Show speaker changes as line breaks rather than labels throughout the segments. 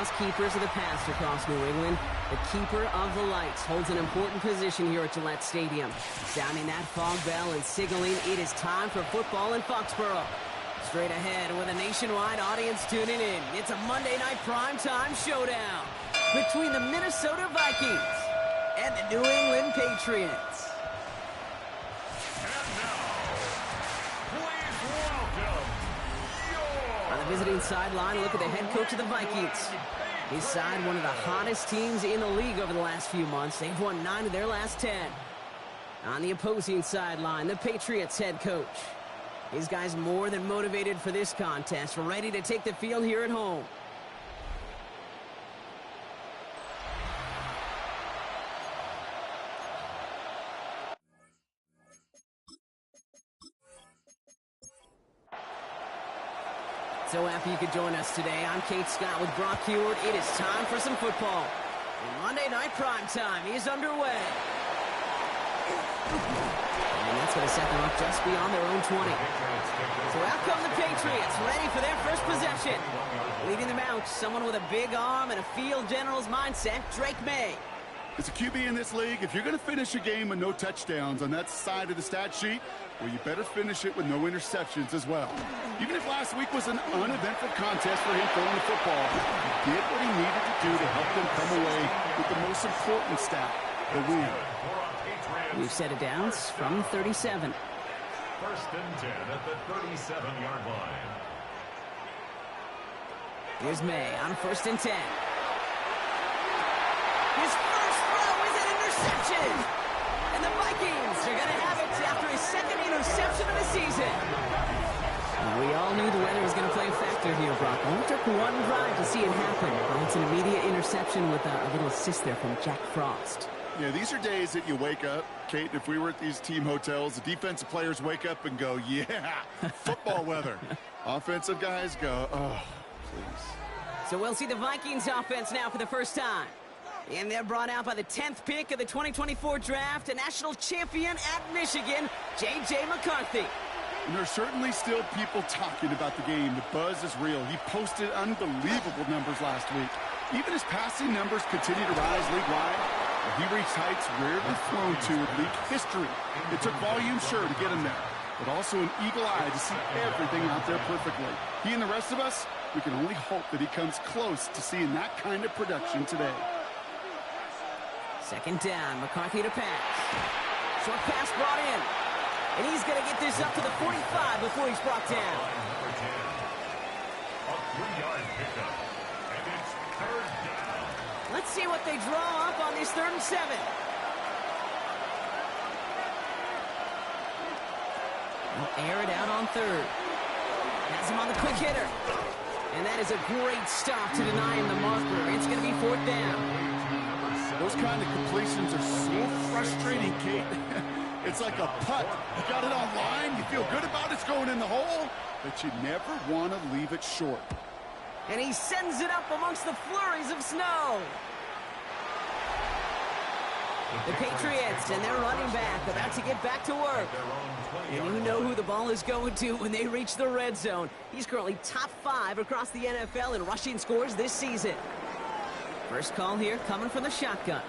house keepers of the past across New England. The keeper of the lights holds an important position here at Gillette Stadium, sounding that fog bell and signaling it is time for football in Foxborough. Straight ahead with a nationwide audience tuning in, it's a Monday night primetime showdown between the Minnesota Vikings and the New England Patriots. On the visiting sideline, look at the head coach of the Vikings. His side, one of the hottest teams in the league over the last few months. They've won 9 of their last 10. On the opposing sideline, the Patriots head coach. His guys more than motivated for this contest, ready to take the field here at home. So happy you could join us today. I'm Kate Scott with Brock Heward. It is time for some football. And Monday Night Primetime is underway. And that's going to set them up just beyond their own 20. So out come the Patriots, ready for their first possession. Leading them out, someone with a big arm and a field general's mindset, Drake May.
As a QB in this league, if you're going to finish a game with no touchdowns on that side of the stat sheet, well, you better finish it with no interceptions as well. Even if last week was an uneventful contest for him throwing the football, he did what he needed to do to help them come away with the most important stat, the win.
We've set it down from 37.
First and 10 at the 37-yard line.
Here's May on first and 10. His first throw is an interception. And the Vikings are going to have it after his second interception of the season. We all knew the weather was going to play a factor here, Brock. Only took one drive to see it happen. And it's an immediate interception with a little assist there from Jack Frost.
Yeah, these are days that you wake up, Kate, if we were at these team hotels, the defensive players wake up and go, yeah, football weather. Offensive guys go, oh, please.
So we'll see the Vikings offense now for the first time. And they're brought out by the 10th pick of the 2024 draft, a national champion at Michigan, J.J. McCarthy.
And there's certainly still people talking about the game. The buzz is real. He posted unbelievable numbers last week. Even his passing numbers continue to rise league-wide. He reached heights rarely flown to in league history. It took volume, sure, to get him there, but also an eagle eye to see everything out there perfectly. He and the rest of us, we can only hope that he comes close to seeing that kind of production today.
Second down, McCarthy to pass. Short pass brought in. And he's going to get this up to the 45 before he's brought down.
A 3-yard pickup. And it's third down.
Let's see what they draw up on this 3rd and 7. They'll air it out on 3rd. Has him on the quick hitter. And that is a great stop to deny him the marker. It's going to be 4th down.
Those kind of completions are so frustrating, Kate. It's like a putt. You got it on line, you feel good about it's going in the hole, but you never want to leave it short.
And he sends it up amongst the flurries of snow. The Patriots and their running back about to get back to work. And you know who the ball is going to when they reach the red zone. He's currently top 5 across the NFL in rushing scores this season. First call here coming from the shotgun.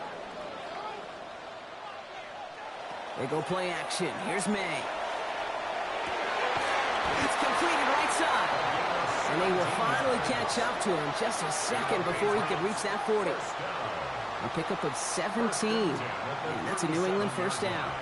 They go play action. Here's May. It's completed right side. And they will finally catch up to him just a second before he could reach that 40. A pickup of 17. And that's a New England first down.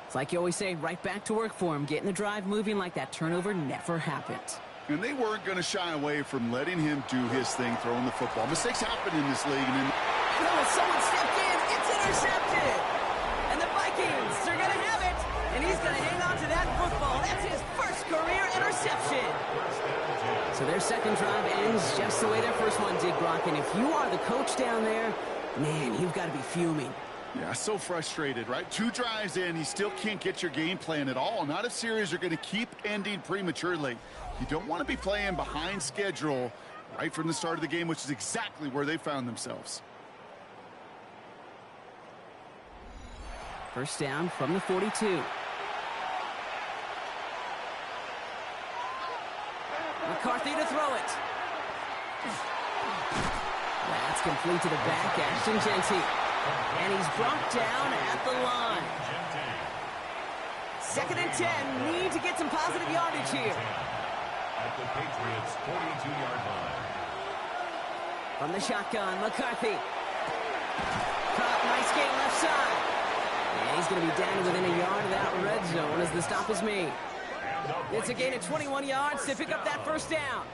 It's like you always say, right back to work for him. Getting the drive moving like that turnover never happened.
And they weren't going to shy away from letting him do his thing, throwing the football. Mistakes happen in this league. And
someone stepped in. It's intercepted. And the Vikings are going to have it. And he's going to hang on to that football. That's his first career interception. So their second drive ends just the way their first one did, Brock. And if you are the coach down there, man, you've got to be fuming.
Yeah, so frustrated, right? 2 drives in, you still can't get your game plan at all. Not if series are going to keep ending prematurely. You don't want to be playing behind schedule right from the start of the game, which is exactly where they found themselves.
First down from the 42. McCarthy to throw it. That's complete to the back, Ashton Genty. And he's brought down at the line. 2nd and 10. Need to get some positive yardage here.
At the Patriots' 42-yard line.
From the shotgun, McCarthy. Caught, nice gain left side. And he's going to be down within a yard of that red zone as the stop is made. It's a gain of 21 yards to pick up that first down.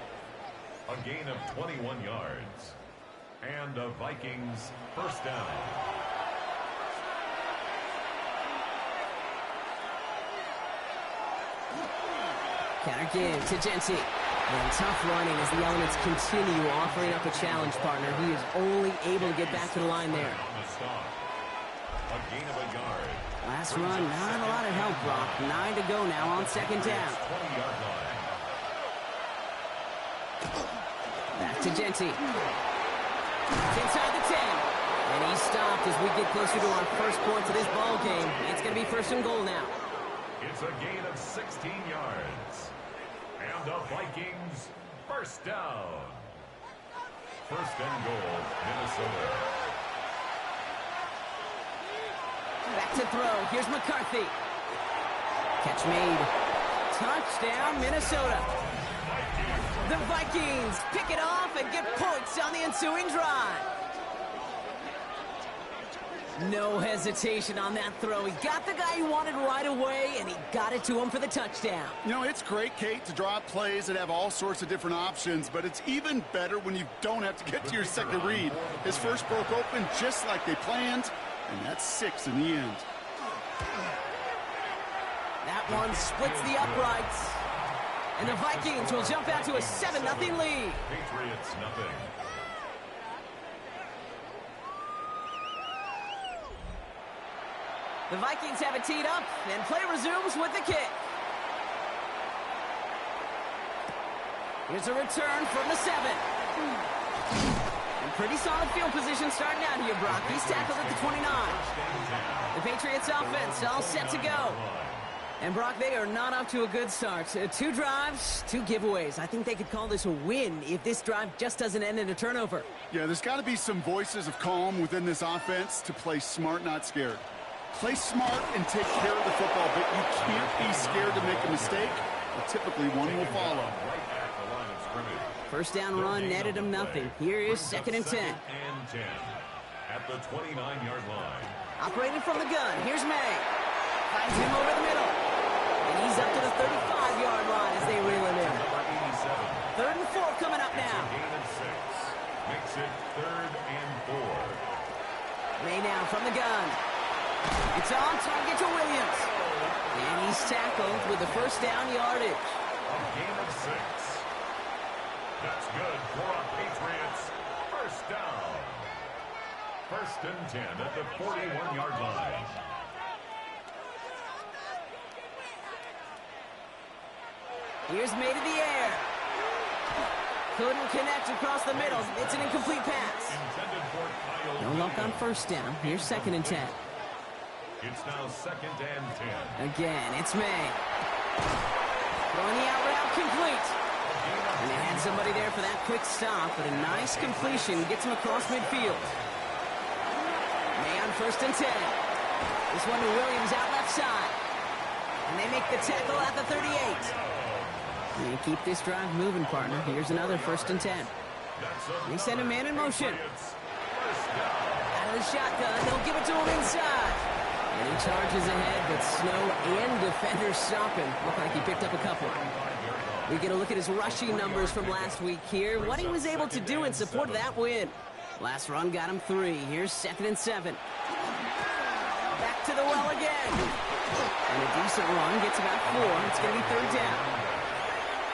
A gain of 21 yards. And a Vikings first down.
Counter give to Genty. And tough running as the elements continue offering up a challenge partner. He is only able to get back to the line there.
A gain of a yard.
Last run, not a lot of help, Brock. 9 to go now on 2nd down.
20-yard line.
Back to Genty. It's inside the 10. And he's stopped as we get closer to our first points of this ball game. It's going to be 1st and goal now.
It's a gain of 16 yards. And the Vikings first down. 1st and goal, Minnesota.
Back to throw. Here's McCarthy. Catch made. Touchdown, Minnesota. The Vikings pick it off and get points on the ensuing drive. No hesitation on that throw. He got the guy he wanted right away, and he got it to him for the touchdown.
You know, it's great, Kate, to draw up plays that have all sorts of different options, but it's even better when you don't have to get to your second read. His first broke open just like they planned, and that's 6 in the end.
That one splits the uprights. And the Vikings will jump out to a 7-0 lead.
Patriots nothing.
The Vikings have it teed up, and play resumes with the kick. Here's a return from the 7. And pretty solid field position starting out here, Brock. He's tackled at the 29. The Patriots offense all set to go. And Brock, they are not up to a good start. 2 drives, 2 giveaways. I think they could call this a win if this drive just doesn't end in a turnover.
Yeah, there's got to be some voices of calm within this offense to play smart, not scared. Play smart and take care of the football, but you can't be scared to make a mistake, or typically one will follow.
First down run netted him nothing. Here is 2nd and 10.
At the 29-yard line.
Operating from the gun, here's May. Finds him over the middle. And he's up to the 35-yard line as they reel him in. 3rd and 4 coming up now.
Gain of 6. Makes it 3rd and 4.
May now from the gun. It's on target to Williams. And he's tackled with the first down yardage.
A gain of 6. That's good for our Patriots. First down. 1st and 10 at the 41-yard line.
Here's May to the air. Couldn't connect across the middle. It's an incomplete pass. No luck on first down. Here's 2nd and 10.
It's now 2nd and 10.
Again, it's May. Throwing the out route complete. And they had somebody there for that quick stop, but a nice completion gets him across midfield. May on 1st and 10. This one to Williams out left side. And they make the tackle at the 38. And they keep this drive moving, partner. Here's another 1st and 10. They send a man in motion. Out of the shotgun, they'll give it to him inside. And he charges ahead, but Snow and defenders stop him. Look like he picked up a couple. We get a look at his rushing numbers from last week here. What he was able to do in support of that win. Last run got him 3. Here's 2nd and 7. Back to the well again. And a decent run gets about 4. It's going to be 3rd down.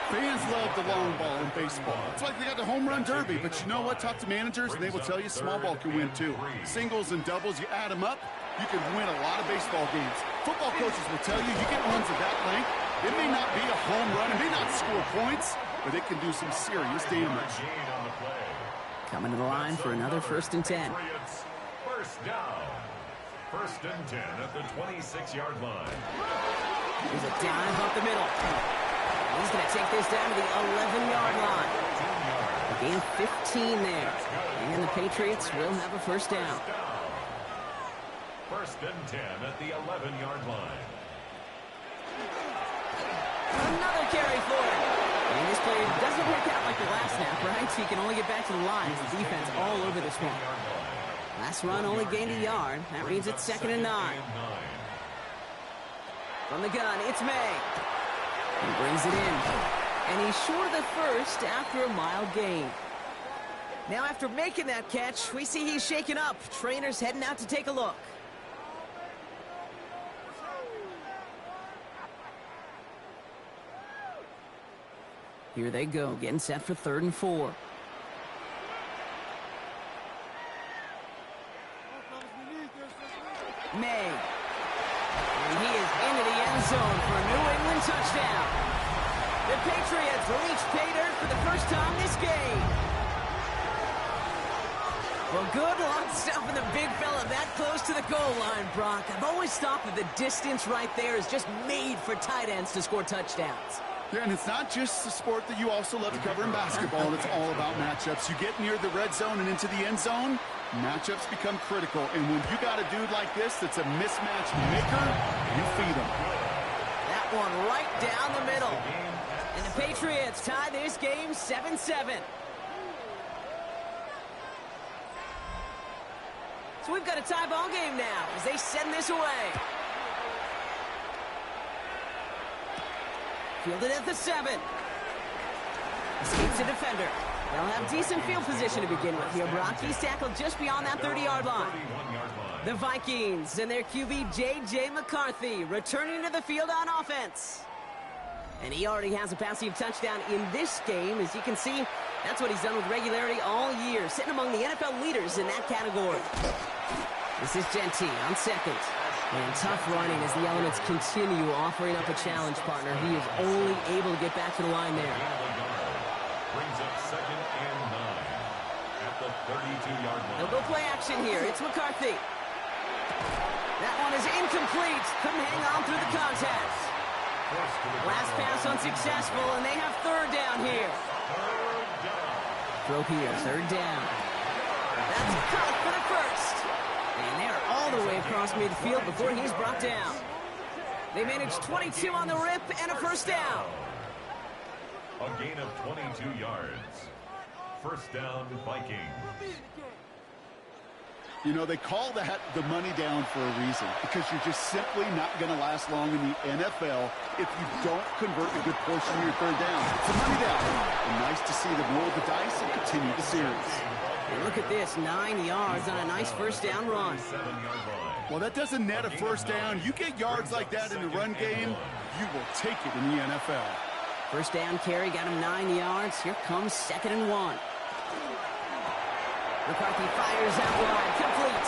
Fans love the long ball in baseball. It's like they got the home run derby, but you know what? Talk to managers, and they will tell you small ball can win too. Singles and doubles, you add them up, you can win a lot of baseball games. Football coaches will tell you, you get runs of that length, it may not be a home run, it may not score points, but it can do some serious damage.
Coming to the line for another 1st and 10.
First down. 1st and 10 at the 26-yard line.
There's a dive up the middle. He's going to take this down to the 11-yard line. A gain of 15 there. And the Patriots will have a first down.
First and 10 at the 11-yard line.
Another carry for him. And this play doesn't work out like the last snap, right? So he can only get back to the line. The defense all over this one. Last run only gained a yard. That means it's 2nd and 9. From the gun, it's May. He brings it in. And he's short of the first after a mild gain. Now after making that catch, we see he's shaken up. Trainer's heading out to take a look. Here they go, getting set for 3rd and 4. May. And he is into the end zone for a New England touchdown. The Patriots reach pay dirt for the first time this game. Well, good luck stopping the big fella that close to the goal line, Brock. I've always thought that the distance right there is just made for tight ends to score touchdowns.
Yeah, and it's not just a sport that you also love to cover in basketball. It's all about matchups. You get near the red zone and into the end zone, matchups become critical. And when you got a dude like this that's a mismatch maker, you feed him.
That one right down the middle. And the Patriots tie this game 7-7. So we've got a tie ball game now as they send this away. Fielded at the 7. Escapes the defender. They'll have decent field position to begin with here, Brock. He's tackled just beyond that 30-yard line. The Vikings and their QB, J.J. McCarthy, returning to the field on offense. And he already has a passing touchdown in this game. As you can see, that's what he's done with regularity all year, sitting among the NFL leaders in that category. This is Genty on 2nd. And tough running as the Elements continue offering up a challenge partner. He is only able to get back to the line there.
Brings up 2nd and 9 at the 32-yard line.
They'll go play action here. It's McCarthy. That one is incomplete. Couldn't hang on through the contact. Last pass unsuccessful, and they have 3rd down here. Throw here, 3rd down. That's caught for the first. And they're all the way across midfield before he's brought down. They managed 22 on the rip and a first down.
A gain of 22 yards. First down, Vikings.
You know, they call that the money down for a reason, because you're just simply not going to last long in the NFL if you don't convert a good portion of your 3rd down. It's a money down. And nice to see them roll the dice and continue the series.
And look at this, 9 yards on a nice first down run.
Well, that doesn't net a first down. You get yards like that in the run game, you will take it in the NFL.
First down carry got him 9 yards. Here comes 2nd and 1. McCarthy fires out wide, complete.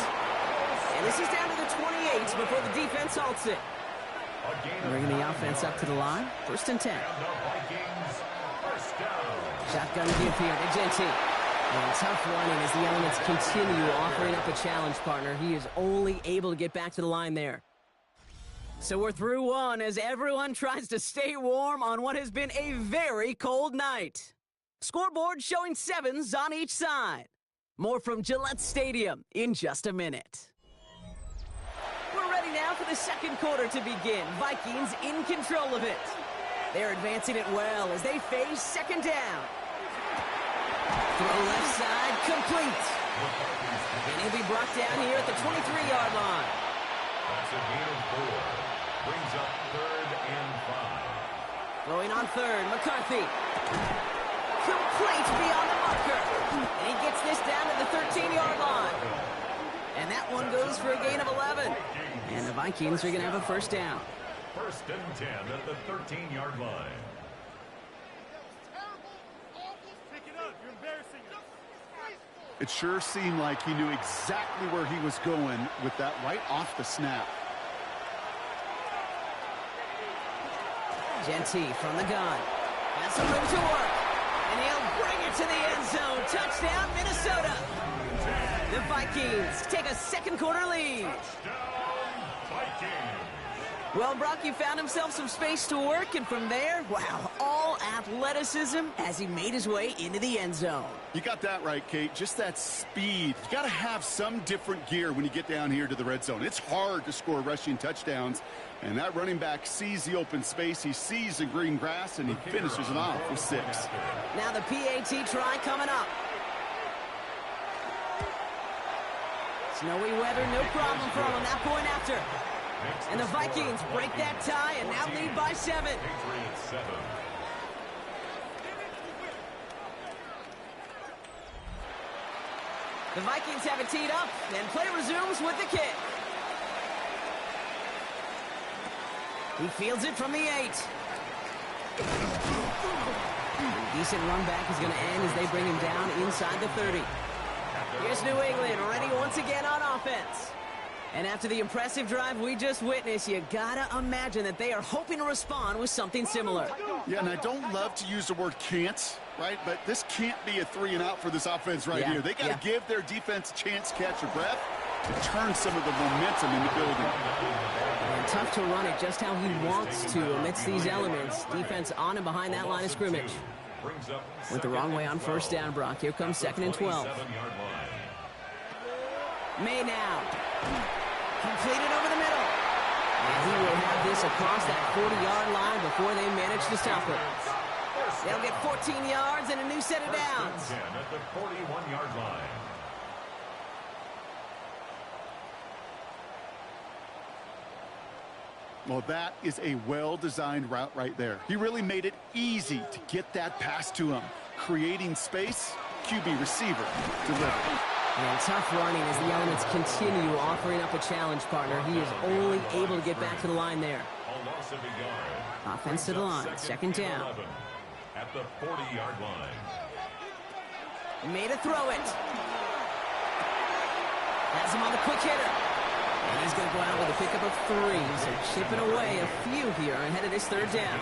And this is down to the 28 before the defense halts it. Bringing the offense up to the line. 1st and 10. Shotgun give here to Genty. And tough running as the Elements continue offering up a challenge partner. He is only able to get back to the line there. So we're through one as everyone tries to stay warm on what has been a very cold night. Scoreboard showing 7s on each side. More from Gillette Stadium in just a minute. We're ready now for the 2nd quarter to begin. Vikings in control of it. They're advancing it well as they face 2nd down. Throw left side, complete. And he'll be brought down here at the 23-yard line.
That's a gain of 4. Brings up 3rd and 5.
Throwing on 3rd, McCarthy. Complete beyond the marker. And he gets this down to the 13-yard line. And that one goes for a gain of 11. And the Vikings are going to have a first down.
1st and 10 at the 13-yard line.
It sure seemed like he knew exactly where he was going with that right off the snap.
Genty from the gun. Has some room to work. And he'll bring it to the end zone. Touchdown, Minnesota. The Vikings take a 2nd quarter lead.
Touchdown, Vikings.
Well, Brock, he found himself some space to work, and from there, wow, all athleticism as he made his way into the end zone.
You got that right, Kate. Just that speed. You got to have some different gear when you get down here to the red zone. It's hard to score rushing touchdowns, and that running back sees the open space, he sees the green grass, and he finishes it off with 6.
Now the PAT try coming up. Snowy weather, no problem for him on that point after. And the Vikings break that tie and now lead by 7. The Vikings have it teed up, and play resumes with the kick. He fields it from the 8. Decent run back is going to end as they bring him down inside the 30. Here's New England ready once again on offense. And after the impressive drive we just witnessed, you gotta imagine that they are hoping to respond with something similar.
Yeah, and I don't love to use the word can't, right? But this can't be a 3-and-out for this offense right here. They got to give their defense a chance to catch their breath to turn some of the momentum in the building.
And tough to run it just how he wants to amidst these elements. Defense on and behind that line of scrimmage. Went the wrong way on first down, Brock. Here comes 2nd and 12. May now. Completed over the middle. And he will have this across that 40-yard line before they manage to stop it. They'll get 14 yards and a new set of downs.
At the 41-yard line.
Well, that is a well-designed route right there. He really made it easy to get that pass to him. Creating space, QB receiver delivered.
And tough running as the elements continue offering up a challenge, partner. He is only able to get back to the line there. Offense to the line, 2nd down.
At the 40-yard line.
Made a throw it. Has him on the quick hitter. And he's going to go out with a pickup of 3. So chipping away a few here ahead of this 3rd down.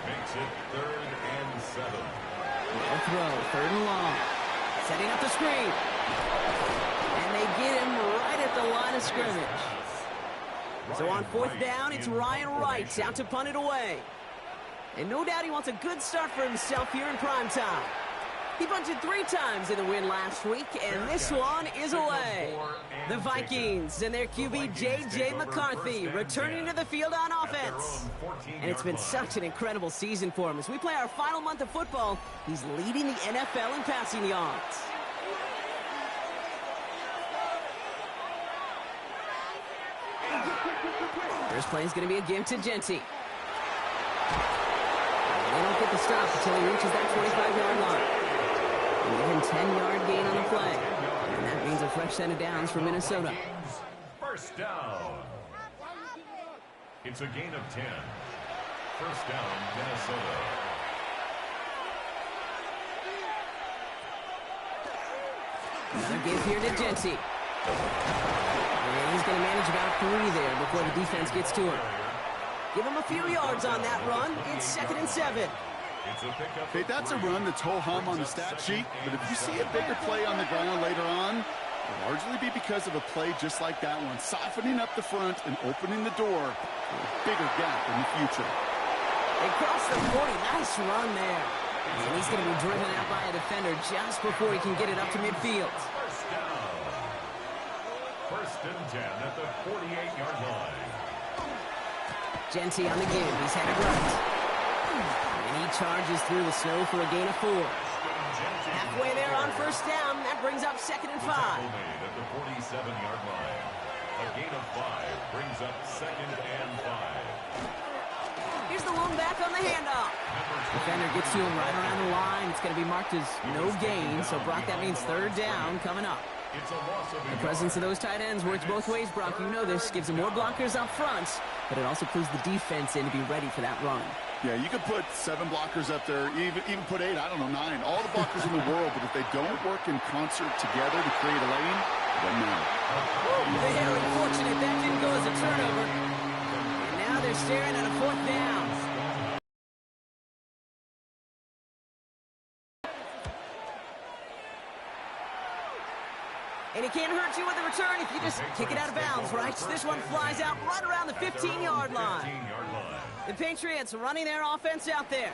Makes it 3rd and 7.
A throw, 3rd and long. Setting up the screen. And they get him right at the line of scrimmage. So on 4th down, it's Ryan Wright out to punt it away. And no doubt he wants a good start for himself here in prime time. He punted 3 times in the win last week, and this one is away. The Vikings and their QB J.J. McCarthy returning to the field on offense. And it's been such an incredible season for him. As we play our final month of football, he's leading the NFL in passing yards. First play is going to be a give to Genty. They don't get the stop until he reaches that 25-yard line. And even 10-yard gain on the play. And that means a fresh set of downs for Minnesota.
First down. It's a gain of 10. First down, Minnesota.
Another give here to Genty. And he's going to manage about 3 there before the defense gets to him. Give him a few yards on that run. It's 2nd and 7.
Hey, that's a run that's ho-hum on the stat sheet, but if you see a bigger play on the ground later on, it'll largely be because of a play just like that one, softening up the front and opening the door for a bigger gap in the future.
They cross the 40. Nice run there. And he's going to be driven out by a defender just before he can get it up to midfield.
First down. 1st and 10 at the 48-yard line.
Genty on the give. He's headed right. And he charges through the snow for a gain of 4. Halfway there on first down. That brings up 2nd and 5.
At the 47-yard line. A gain of 5 brings up 2nd and 5.
Here's the lone back on the handoff. Defender gets to him right around the line. It's going to be marked as no gain. So, Brock, that means 3rd down coming up. The presence of those tight ends works both ways, Brock. You know this. Gives them more blockers up front, but it also clues the defense in to be ready for that run.
Yeah, you could put 7 blockers up there, even put 8, I don't know, 9. All the blockers in the world, but if they don't work in concert together to create a lane, it doesn't matter.
They are unfortunate that didn't go as a turnover. And now they're staring at a 4th down. And it can't hurt you with the return if you just kick it out of bounds, right? This one flies out right around the 15-yard line. The Patriots running their offense out there.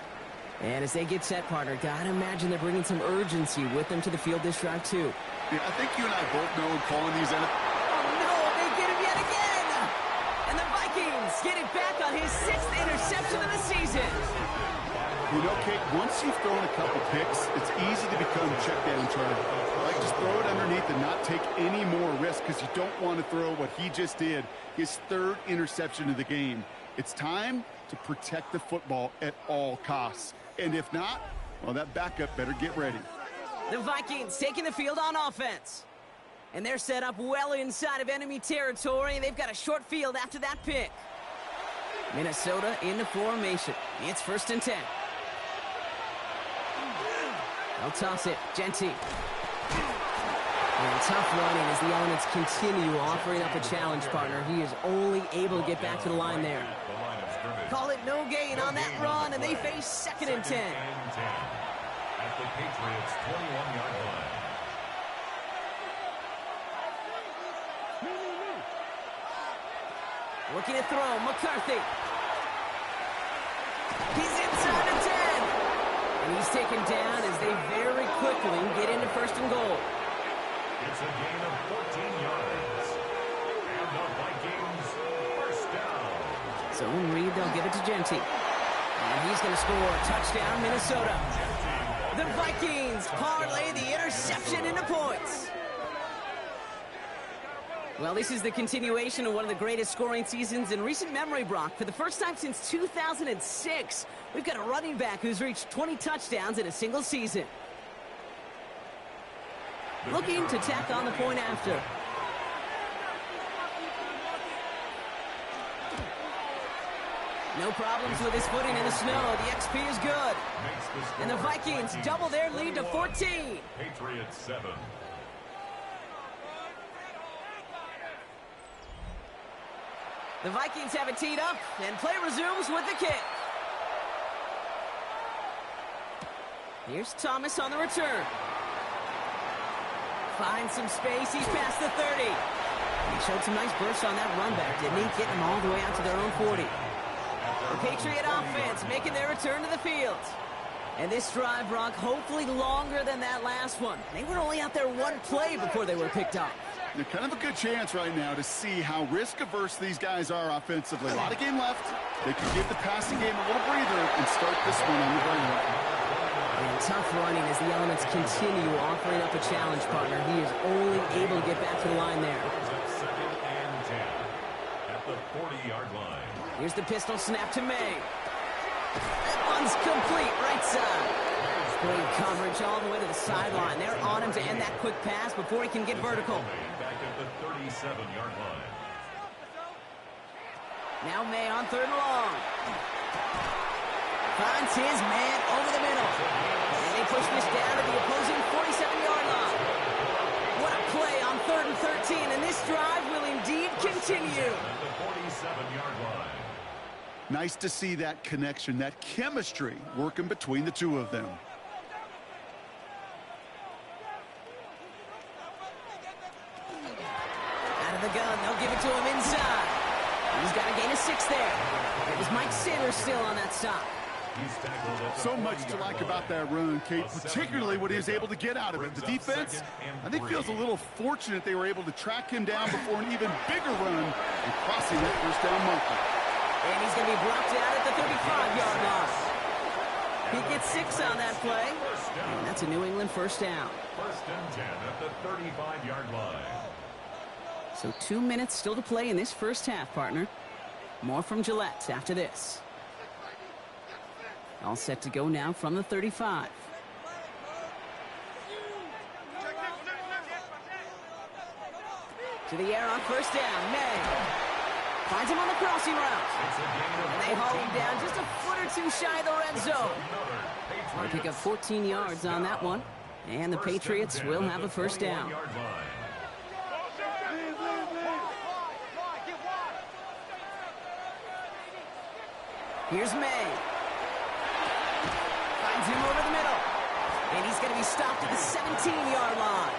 And as they get set, partner, gotta imagine they're bringing some urgency with them to the field this drive, too.
Yeah, I think you and I both know in calling these NFL.
Oh, no, they get him yet again! And the Vikings get it back on his 6th interception of the season.
You know, Kate, once you've thrown a couple picks, it's easy to become check down try. Like, just throw it underneath and not take any more risk because you don't want to throw what he just did, his 3rd interception of the game. It's time to protect the football at all costs. And if not, well, that backup better get ready.
The Vikings taking the field on offense. And they're set up well inside of enemy territory. They've got a short field after that pick. Minnesota into formation. It's 1st and 10. They'll toss it. Genty. And tough running as the elements continue offering up a challenge, partner. He is only able to get back to the line there. Call it no gain on that run, and they face 2nd and 10.
At the Patriots' 21-yard line.
Looking to throw, McCarthy. He's inside the 10. And he's taken down as they very quickly get into 1st and goal.
It's a gain of 14 yards. And the Vikings, 1st down.
Zone read, they'll give it to Genty. And he's going to score. Touchdown, Minnesota. The Vikings parlay the interception into points. Well, this is the continuation of one of the greatest scoring seasons in recent memory, Brock. For the first time since 2006, we've got a running back who's reached 20 touchdowns in a single season. Looking to tack on the point after. No problems with his footing in the snow. The XP is good. And the Vikings double their lead to 14.
Patriots 7.
The Vikings have it teed up, and play resumes with the kick. Here's Thomas on the return. Finds some space. He's past the 30. He showed some nice bursts on that run back, didn't he? Getting them all the way out to their own 40. The Patriot offense making their return to the field. And this drive, Brock, hopefully longer than that last one. They were only out there one play before they were picked up.
They're kind of a good chance right now to see how risk-averse these guys are offensively. A lot of game left. They can give the passing game a little breather and start this one on the ground.
And tough running as the elements continue offering up a challenge, partner. He is only able to get back to the line there.
2nd and 10 at the 40-yard line.
Here's the pistol snap to May. That one's complete, right side. Great coverage all the way to the sideline. They're on him to end that quick pass before he can get vertical.
Back at the 37-yard line.
Now May on 3rd and long. Finds his man over the middle. And they push this down to the opposing 47-yard line. What a play on 3rd and 13, and this drive will indeed continue.
At the 47-yard line.
Nice to see that connection, that chemistry working between the two of them.
Out of the gun, they'll give it to him inside. He's got a gain of 6 there. It was Mike Saylor still on that stop.
So much to like about that run, Kate, particularly what he was able to get out of it. The defense, I think, feels a little fortunate they were able to track him down before an even bigger run and crossing that 1st down marker.
And he's going to be brought down at the 35-yard line. He gets 6 on that play. And that's a New England 1st down.
1st and 10 at the 35-yard line.
So 2 minutes still to play in this first half, partner. More from Gillette after this. All set to go now from the 35. To the air on 1st down. May finds him on the crossing route. And they haul him down just a foot or two shy of the red zone. They'll pick up 14 yards on that one. And the Patriots will have a 1st down. Here's May. Finds him over the middle. And he's going to be stopped at the 17-yard line.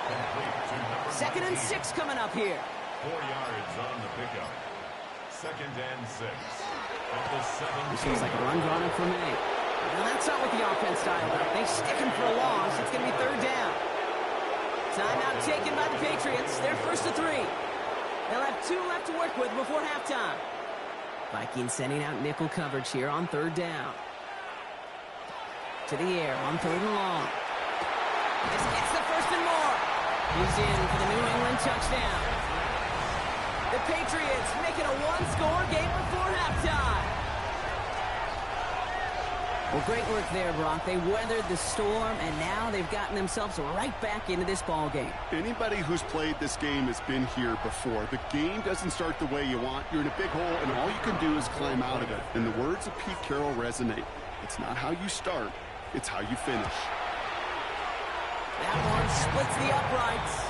2nd and 6 coming up here.
4 yards on the pickup. 2nd and 6. At the 17.
This looks like a run drawn up for me. Now that's not what the offense dialed up. They stick him for a loss. It's going to be 3rd down. Timeout taken by the Patriots. They're 1st and 3. They'll have 2 left to work with before halftime. Vikings sending out nickel coverage here on 3rd down. To the air on 3rd and long. This gets the 1st and more. He's in for the New England touchdown. The Patriots make it a 1-score game before halftime. Well, great work there, Brock. They weathered the storm, and now they've gotten themselves right back into this ball game.
Anybody who's played this game has been here before. The game doesn't start the way you want. You're in a big hole, and all you can do is climb out of it. And the words of Pete Carroll resonate. It's not how you start, it's how you finish.
That one splits the uprights.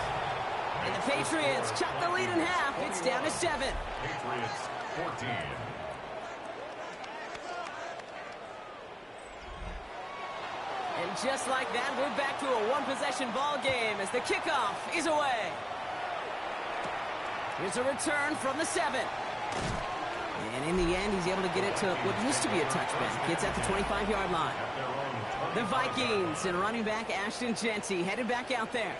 And the Patriots cut the lead in half. It's down to 7.
Patriots 14.
And just like that, we're back to a one-possession ball game as the kickoff is away. Here's a return from the 7. And in the end, he's able to get it to what used to be a touchback. It's at the 25-yard line. The Vikings and running back Ashton Jeanty headed back out there.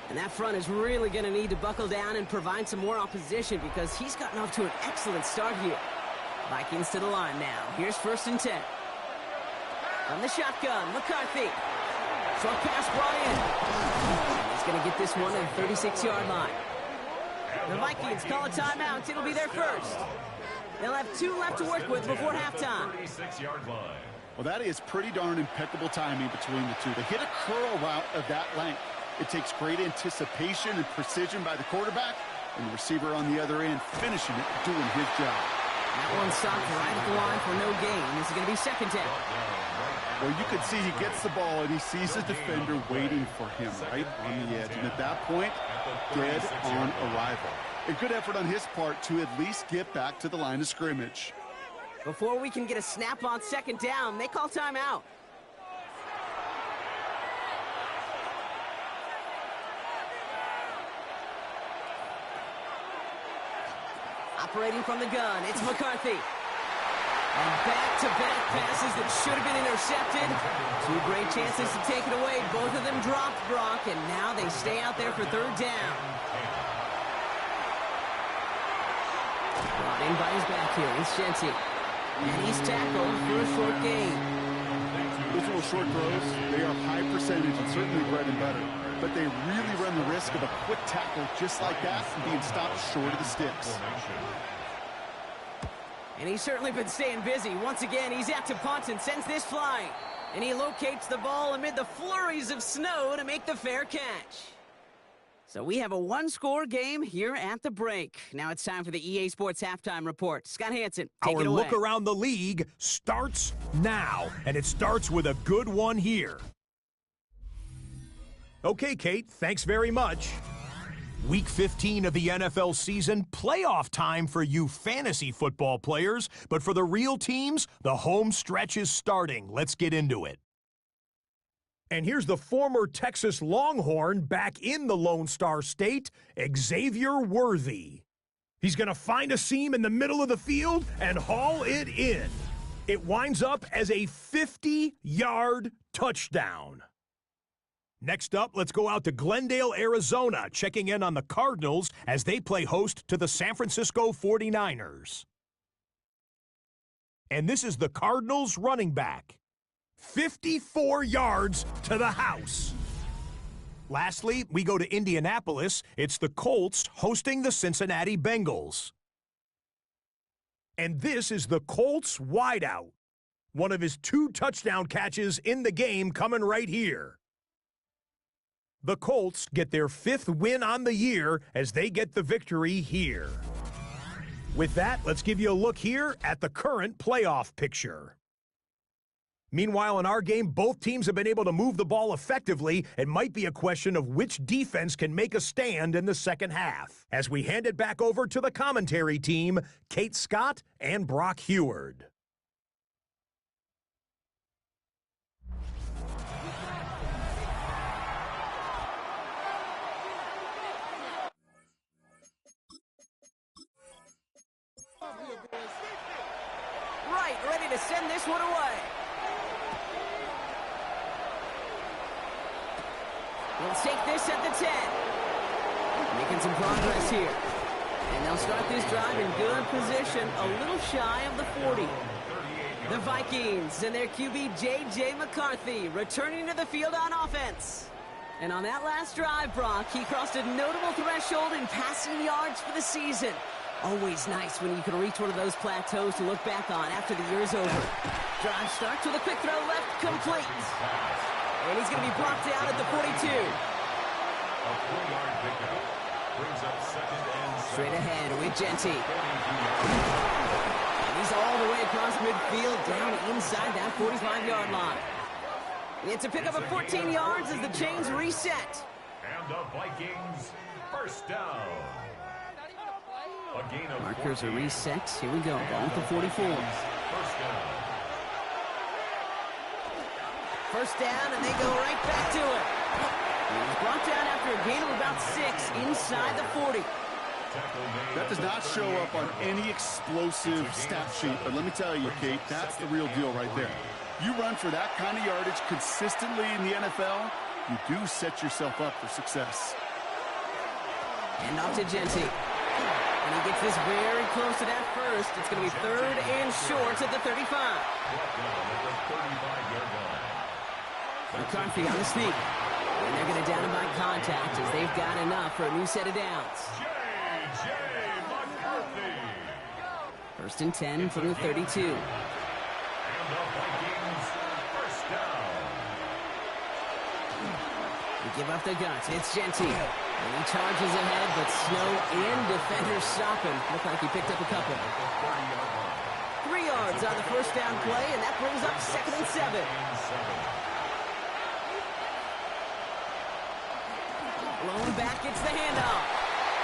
And that front is really going to need to buckle down and provide some more opposition because he's gotten off to an excellent start here. Vikings to the line now. Here's 1st and 10. From the shotgun, McCarthy. Short pass brought in. And he's going to get this one at the 36-yard line. The Vikings call a timeout. It'll be their first. They'll have 2 left to work with before halftime.
36-yard line.
Well, that is pretty darn impeccable timing between the two. To hit a curl route of that length, it takes great anticipation and precision by the quarterback, and the receiver on the other end finishing it, doing his job.
That one stopped right at the line for no gain. This is going to be 2nd down.
Well, you can see he gets the ball, and he sees the defender waiting for him right on the edge. And at that point, dead on arrival. A good effort on his part to at least get back to the line of scrimmage.
Before we can get a snap on 2nd down, they call timeout. Operating from the gun, it's McCarthy. And back-to-back passes that should have been intercepted. 2 great chances to take it away. Both of them dropped, Brock, and now they stay out there for 3rd down. Brought in by his back here, it's Jeanty. And he's tackled for a short gain.
Those little short throws, they are high percentage and certainly bread and butter. But they really run the risk of a quick tackle just like that and being stopped short of the sticks.
And he's certainly been staying busy. Once again, he's out to punt and sends this flying. And he locates the ball amid the flurries of snow to make the fair catch. So we have a 1-score game here at the break. Now it's time for the EA Sports Halftime Report. Scott Hansen, take it away.
Our look around the league starts now, and it starts with a good one here. Okay, Kate, thanks very much. Week 15 of the NFL season, playoff time for you fantasy football players, but for the real teams, the home stretch is starting. Let's get into it. And here's the former Texas Longhorn back in the Lone Star State, Xavier Worthy. He's going to find a seam in the middle of the field and haul it in. It winds up as a 50-yard touchdown. Next up, let's go out to Glendale, Arizona, checking in on the Cardinals as they play host to the San Francisco 49ers. And this is the Cardinals running back. 54 yards to the house. Lastly, we go to Indianapolis. It's the Colts hosting the Cincinnati Bengals. And this is the Colts wideout. One of his 2 touchdown catches in the game coming right here. The Colts get their 5th win on the year as they get the victory here. With that, let's give you a look here at the current playoff picture. Meanwhile, in our game, both teams have been able to move the ball effectively. It might be a question of which defense can make a stand in the second half. As we hand it back over to the commentary team, Kate Scott and Brock Heward.
right, ready to send this one away. He'll take this at the 10. Making some progress here. And they'll start this drive in good position, a little shy of the 40. The Vikings and their QB J.J. McCarthy returning to the field on offense. And on that last drive, Brock, he crossed a notable threshold in passing yards for the season. Always nice when you can reach one of those plateaus to look back on after the year's over. Drive starts with a quick throw left, complete. And he's going to be brought down at the 42.
A 4-yard pickup brings up second and 7.
Straight ahead with Genty. And he's all the way across midfield, down inside that 45-yard line. It's a pickup of 14 yards as the chains reset.
And the Vikings first down. A gain of
Markers are reset. Here we go. Ball at the 44.
First down.
First down, and they go right back to it. He was brought down after a gain of about 6 inside the 40.
That does not show up on any explosive stat sheet, but let me tell you, Kate, that's the real deal right there. You run for that kind of yardage consistently in the NFL, you do set yourself up for success.
And off to Genty. And he gets this very close to that first. It's going to be 3rd and short at the 35. McCarthy on the sneak. And they're going to down him by contact as they've got enough for a new set of downs.
J.J. McCarthy.
1st and 10 from the 32.
And the Vikings first down.
They give up the guts. It's Genty. And he charges ahead, but Snow and defenders stop him. Looked like he picked up a couple. 3 yards on the first down play, and that brings up 2nd and 7. Blown back, gets the handoff.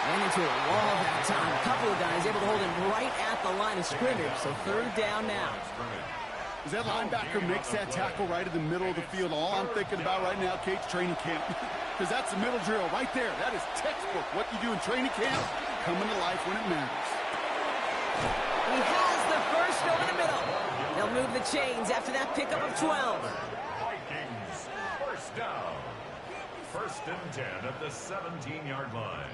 Ran into a wall that time. A couple of guys able to hold him right at the line of scrimmage, so 3rd down now.
As that linebacker makes that tackle right in the middle of the field, all I'm thinking about right now, Kate's training camp. Because that's the middle drill right there. That is textbook. What you do in training camp, coming to life when it matters.
He has the first over the middle. They'll move the chains after that pickup of 12.
Vikings first down. 1st and 10 at the 17-yard line.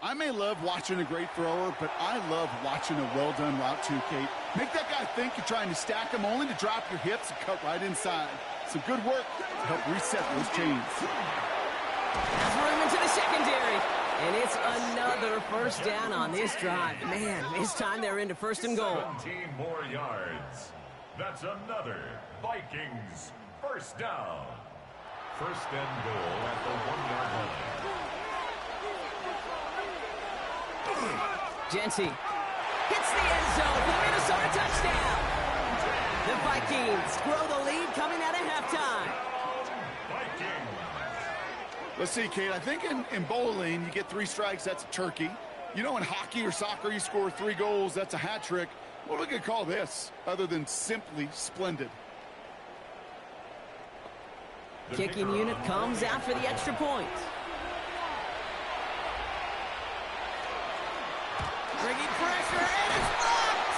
I may love watching a great thrower, but I love watching a well-done route too, Kate. Make that guy think you're trying to stack him, only to drop your hips and cut right inside. Some good work to help reset those chains.
Has room into the secondary. And it's another first down on this drive. Man, this time they're into 1st and goal.
17 more yards. That's another Vikings first down. 1st and goal at the 1-yard line.
Genty hits the end zone for the Minnesota touchdown. The Vikings grow the lead coming out of halftime.
Vikings.
Let's see, Kate. I think in bowling, you get 3 strikes, that's a turkey. You know, in hockey or soccer, you score 3 goals, that's a hat trick. What are we going to call this other than simply splendid?
Kicking unit comes out for the extra point. Bringing pressure, and it's blocked!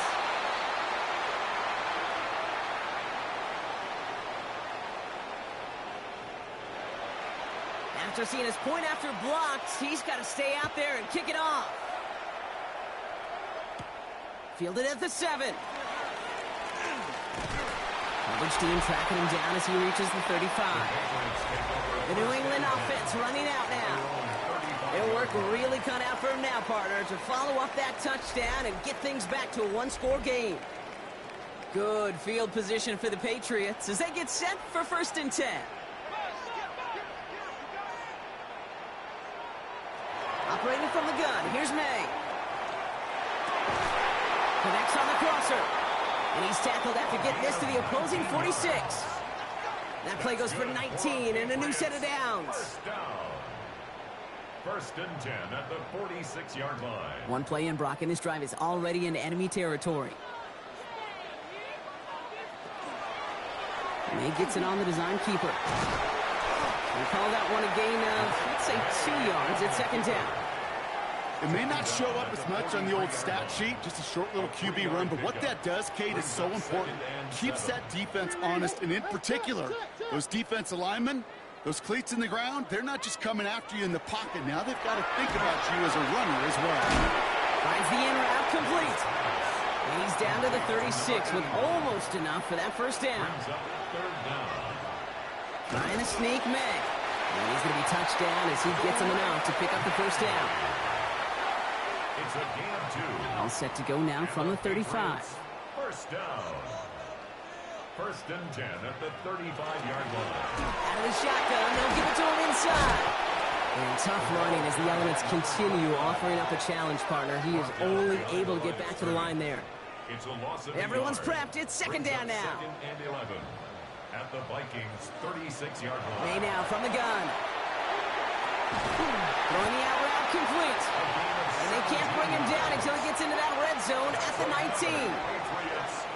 After seeing his point after blocked, he's got to stay out there and kick it off. Fielded at the 7. Coverage team tracking him down as he reaches the 35. The New England offense running out now. Their work really cut out for him now, partner, to follow up that touchdown and get things back to a 1-score game. Good field position for the Patriots as they get set for 1st and 10. Operating from the gun, here's May. Connects on the crosser. And he's tackled after getting this to the opposing 46. That play goes for 19 and a new set of downs.
First down. 1st and 10 at the 46-yard line.
One play in, Brock, and this drive is already in enemy territory. May gets it on the design keeper. We call that one a gain of, let's say, 2 yards at 2nd down.
It may not show up as much on the old stat sheet, just a short little QB run, but what that does, Kate, is so important. Keeps that defense honest, and in particular, those defensive linemen, those cleats in the ground, they're not just coming after you in the pocket. Now they've got to think about you as a runner as well.
Finds the in route complete. And he's down to the 36 with almost enough for that first down. Trying to sneak May. And he's going to be touched down as he gets him enough to pick up the first down.
It's a gain of 2.
All set to go now from the 35.
First down. First and 10 at the 35-yard line.
Out of the shotgun, they'll give it to him inside. And tough running as the elements continue offering up a challenge partner. He is only able to get back to the line there.
It's a loss of
Everyone's prepped. It's second down now.
Second and 11 at the Vikings 36-yard line.
May now from the gun. Throwing the out route complete. And they can't bring him down until he gets into that red zone at the 19.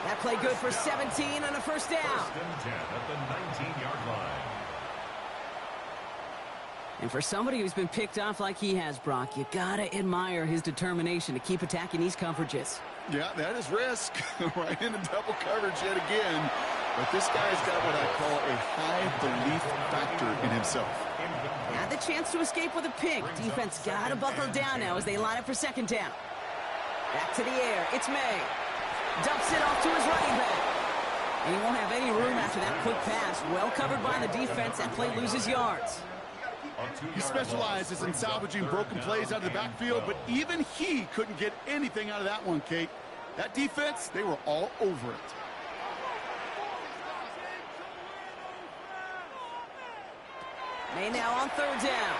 That play good for 17 on a first down.
First and 10 at the 19-yard line.
And for somebody who's been picked off like he has, Brock, you gotta admire his determination to keep attacking these coverages.
Yeah, that is risk. Right into double coverage yet again. But this guy's got what I call a high belief factor in himself.
Had the chance to escape with a pick. Defense gotta buckle down now as they line up for second down. Back to the air. It's May. Dumps it off to his running back. And he won't have any room after that quick pass. Well covered by the defense. That play loses yards.
He specializes in salvaging broken plays out of the backfield, but even he couldn't get anything out of that one, Kate. That defense, they were all over it.
May now on third down.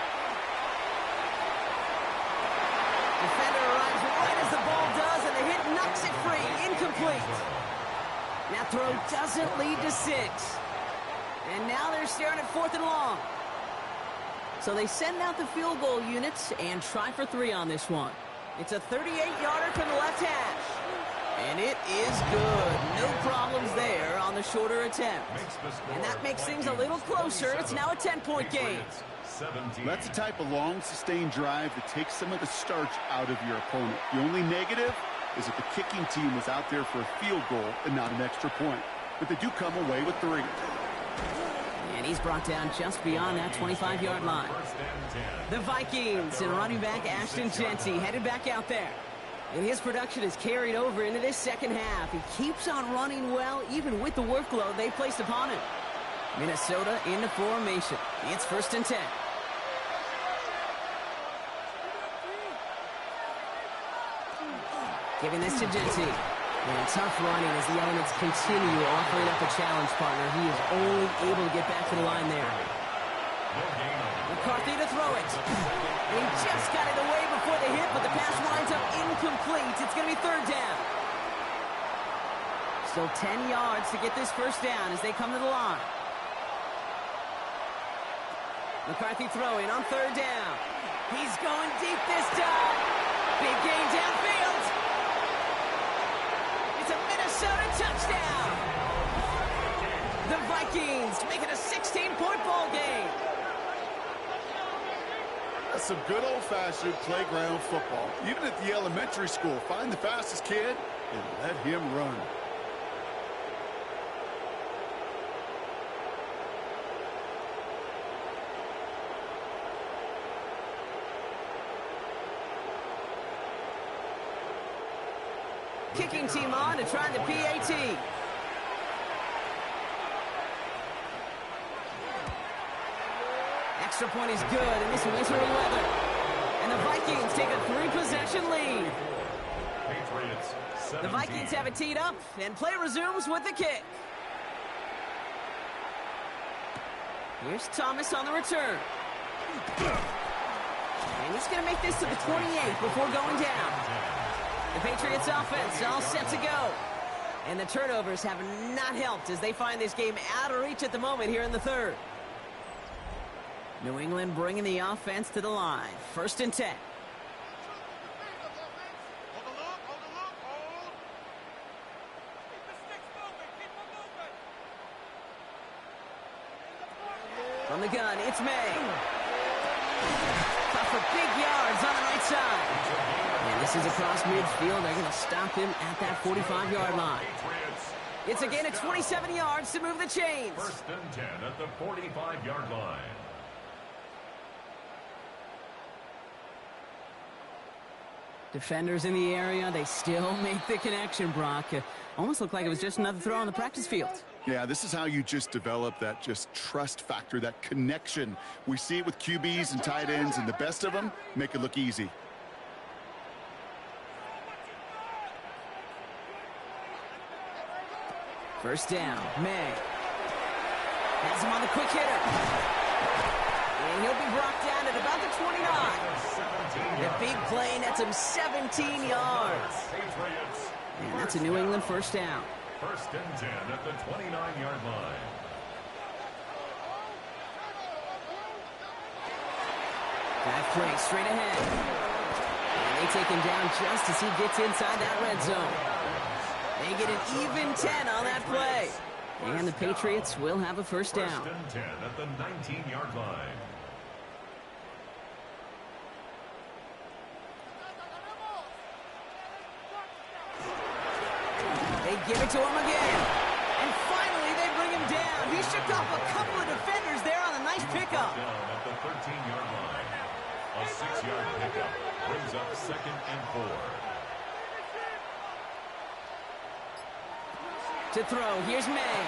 Defender arrives right as the ball does, and the hit knocks it free. Incomplete. That throw doesn't lead to 6. And now they're staring at 4th and long. So they send out the field goal units and try for 3 on this one. It's a 38-yarder from the left hash. And it is good. No problems there on the shorter attempt. And that makes things a little closer. It's now a 10-point game.
That's the type of long, sustained drive that takes some of the starch out of your opponent. The only negative is that the kicking team was out there for a field goal and not an extra point. But they do come away with 3.
And he's brought down just beyond that 25-yard line. The Vikings and running back Ashton Jeanty headed back out there. And his production is carried over into this second half. He keeps on running well, even with the workload they placed upon him. Minnesota into formation. It's 1st and 10. Giving this to Jeanty. And tough running as the elements continue offering up a challenge partner. He is only able to get back to the line there. McCarthy to throw it. He just got it away before the hit, but the pass winds up incomplete. It's going to be 3rd down. Still 10 yards to get this first down as they come to the line. McCarthy throwing on 3rd down. He's going deep this time. Big gain downfield. It's a Minnesota touchdown. The Vikings make it a 16-point ball game.
That's some good old-fashioned playground football. Even at the elementary school, find the fastest kid and let him run.
Kicking team on to try the PAT. Extra point is good in this winter weather. And the Vikings take a 3-possession lead.
Patriots 17.
The Vikings have it teed up, and play resumes with the kick. Here's Thomas on the return. And he's going to make this to the 28 before going down. The Patriots offense all set to go. And the turnovers have not helped as they find this game out of reach at the moment here in the 3rd. New England bringing the offense to the line. 1st and 10. From the gun, it's May. Tough for big yards on the right side. And this is across midfield. They're going to stop him at that 45-yard line. It's a gain of 27 yards to move the chains.
First and 10 at the 45-yard line.
Defenders in the area, they still make the connection, Brock. Almost looked like it was just another throw on the practice field.
Yeah, this is how you just develop that just trust factor, that connection. We see it with QBs and tight ends, and the best of them make it look easy.
First down, May. Has him on the quick hitter. And he'll be brought down at about the 29. The big play nets him 17 yards. And that's a New England first down.
First and 10 at the 29-yard line.
That play straight ahead. And they take him down just as he gets inside that red zone. They get an even 10 on that play. And the Patriots will have a first down.
First and 10 at the 19-yard line.
They give it to him again. And finally, they bring him down. He shook off a couple of defenders there on a nice pickup.
Down at the 13-yard line. A 6-yard pickup brings up second and 4.
To throw, here's May.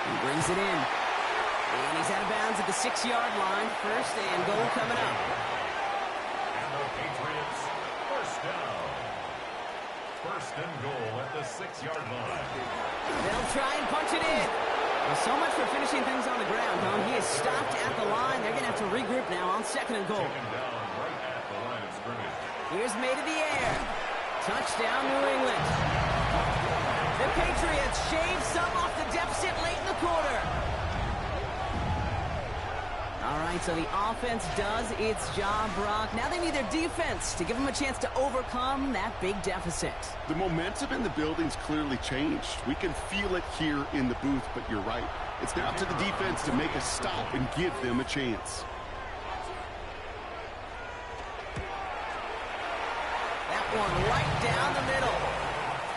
He brings it in. And he's out of bounds at the 6-yard line. First and goal coming up.
And the Patriots first down. First and goal at the 6-yard line.
They'll try and punch it in. Well, so much for finishing things on the ground, Tom. He is stopped at the line. They're going to have to regroup now on second and goal.
Taken down right at the line of scrimmage.
Here's May to the air. Touchdown, New England. The Patriots shave some off the deficit late in the quarter. All right, so the offense does its job, Brock. Now they need their defense to give them a chance to overcome that big deficit.
The momentum in the building's clearly changed. We can feel it here in the booth, but you're right. It's now up to the defense to make a stop and give them a chance.
That one right down the middle.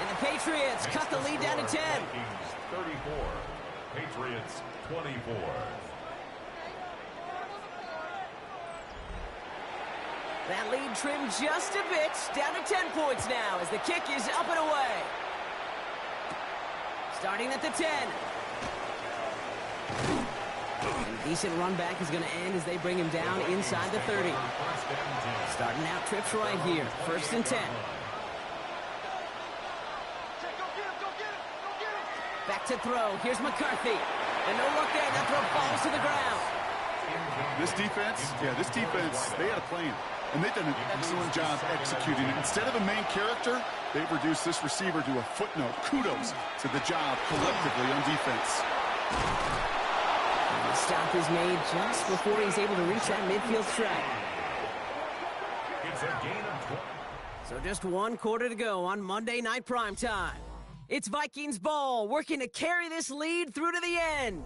And the Patriots cut the lead down to 10.
Vikings 34. Patriots 24.
That lead trimmed just a bit, down to 10 points now as the kick is up and away. Starting at the 10. And a decent run back is going to end as they bring him down inside the 30. Starting out trips right here, first and 10. Back to throw, here's McCarthy. And no look there, that throw falls to the ground.
This defense, they had a plan. And they've done an excellent job executing it. Instead of a main character, they've reduced this receiver to a footnote. Kudos to the job collectively on defense.
And the stop is made just before he's able to reach that midfield strike.
It's a gain of 20.
So just one quarter to go on Monday Night Primetime. It's Vikings ball, working to carry this lead through to the end.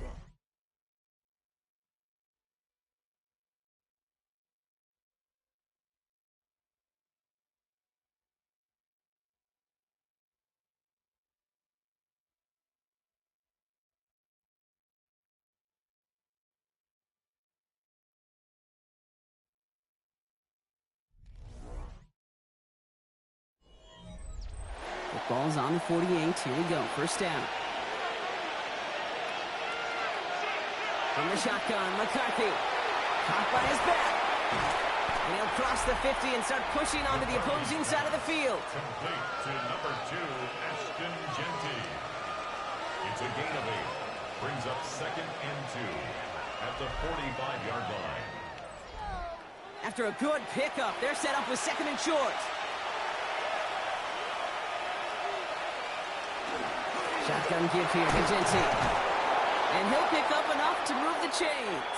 Ball's on the 48. Here we go. First down. From the shotgun, McCarthy. Caught by his back. And he'll cross the 50 and start pushing onto the opposing side of the field.
Complete to number 2, Ashton Genty. It's a gain of 8. Brings up second and 2 at the 45-yard line.
After a good pickup, they're set up with second and short. Shotgun give here to Genty. And he'll pick up enough to move the chains.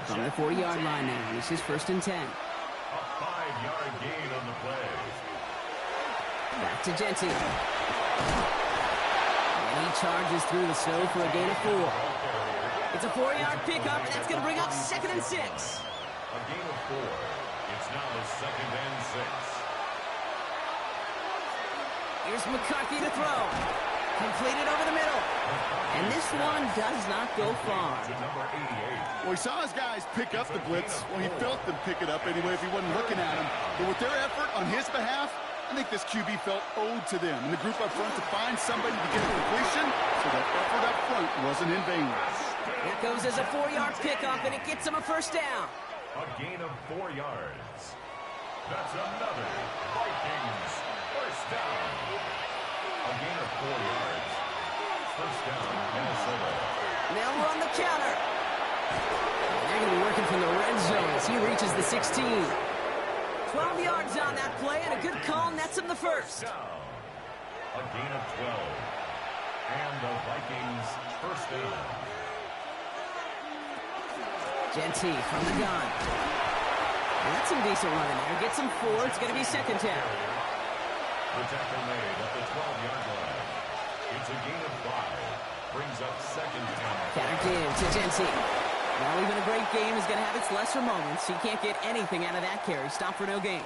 From the 40-yard line now, this is first and 10.
A 5-yard gain on the play.
Back to Genty. And he charges through the snow for a gain of 4. It's a 4-yard pickup, and that's going to bring up second and 6.
A gain of 4. It's now 2nd and 6.
Here's McCarthy to throw. Completed over the middle. And this one does not go far.
To number 88.
Well, he saw his guys pick up the blitz. Well, he felt them pick it up anyway if he wasn't looking at him. But with their effort on his behalf, I think this QB felt owed to them. And the group up front to find somebody to get a completion, so that effort up front wasn't in vain.
It goes as a 4-yard pickoff, and it gets him a first down.
A gain of 4 yards. That's another Vikings first down. A gain of 4 yards. First down, Minnesota.
Now we're on the counter. They're going to be working from the red zone as he reaches the 16. 12 yards on that play, and a good call nets him the first.
Down. A gain of 12. And the Vikings first down.
Genty from the gun. And that's some decent running there. Gets him 4. It's going to be second down.
The tackle made at the 12-yard line. It's a gain of 5. Brings up second down.
Counter give to Genty. Well, even a great game is going to have its lesser moments. He can't get anything out of that carry. Stop for no gain.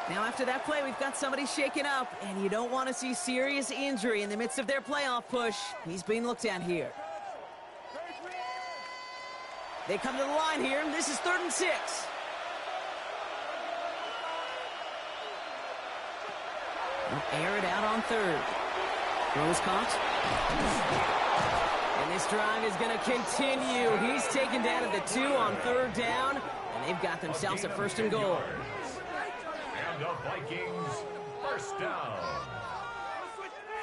Now, after that play, we've got somebody shaken up, and you don't want to see serious injury in the midst of their playoff push. He's being looked at here. They come to the line here, and this is 3rd and 6. They'll air it out on 3rd. Throws caught. And this drive is going to continue. He's taken down at the 2 on 3rd down, and they've got themselves a 1st and goal.
And the Vikings first down.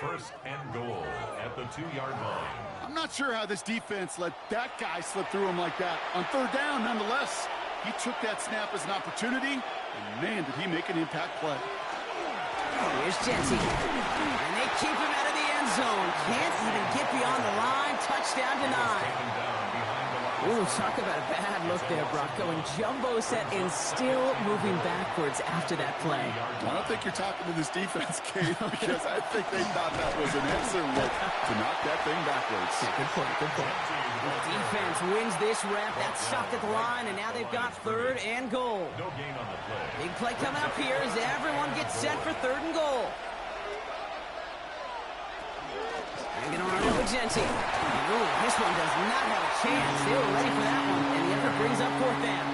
1st and goal at the 2-yard line.
I'm not sure how this defense let that guy slip through him like that. On 3rd down, nonetheless, he took that snap as an opportunity, and man, did he make an impact play.
Here's Genty. And they keep him out of the end zone. Can't even get beyond the line. Touchdown denied. Ooh, talk about a bad look there, Brock. Going jumbo set and still moving backwards after that play.
I don't think you're talking to this defense, Kate, because I think they thought that was an excellent look to knock that thing backwards.
Yeah, good point, good point. The defense wins this rep. That's stopped at the line, and now they've got 3rd and goal.
No gain on the play.
Big play coming up here as everyone gets set for 3rd and goal. They're going to run it with Genty. Ooh, this one does not have a chance. They were ready for that one, and the effort brings up 4th down.